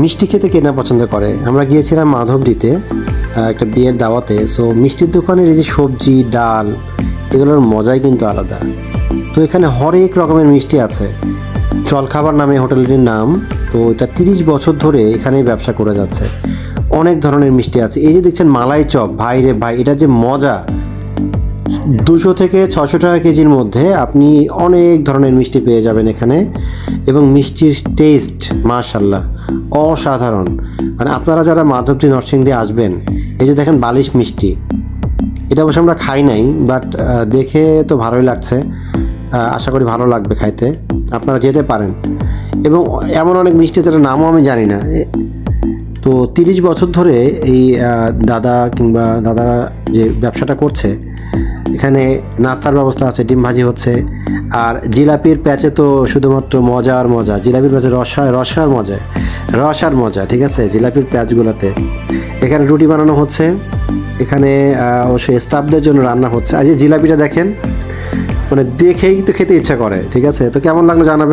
মিষ্টি খেতে কে না পছন্দ করে। আমরা গিয়েছিলাম মাধবদীতে একটা বিয়ের দাওয়াতে। সো মিষ্টির দোকানের এই যে সবজি ডাল এগুলোর মজাই কিন্তু আলাদা। তো এখানে হরেক রকমের মিষ্টি আছে। জলখাবার নামে হোটেলটির নাম। তো এটা 30 বছর ধরে এখানেই ব্যবসা করে যাচ্ছে। অনেক ধরনের মিষ্টি আছে। এই যে দেখছেন মালাই চপ, ভাই রে ভাই, এটা যে মজা। 200 থেকে 600 টাকা কেজির মধ্যে আপনি অনেক ধরনের মিষ্টি পেয়ে যাবেন এখানে। এবং মিষ্টির টেস্ট মাশাল্লাহ অসাধারণ। মানে আপনারা যারা মাধবদী নরসিংদী আসবেন, এই যে দেখেন বালিশ মিষ্টি, এটা অবশ্য আমরা খাই নাই, বাট দেখে তো ভালোই লাগছে। আশা করি ভালো লাগবে খাইতে। আপনারা যেতে পারেন। এবং এমন অনেক মিষ্টি যেটার নামও আমি জানি না। তো 30 বছর ধরে এই দাদা কিংবা দাদারা যে ব্যবসাটা করছে, এখানে নাস্তার ব্যবস্থা আছে, ডিম ভাজি হচ্ছে। আর জিলাপির প্যাচে তো শুধুমাত্র মজা আর মজা। জিলাপির প্যাচে রস আর মজা, ঠিক আছে। জিলাপির প্যাচগুলোতে এখানে রুটি বানানো হচ্ছে। এখানে অবশ্যই স্টাফদের জন্য রান্না হচ্ছে। আর যে জিলাপিটা দেখেন, মানে দেখেই তো খেতে ইচ্ছা করে, ঠিক আছে। তো কেমন লাগলো জানাবেন।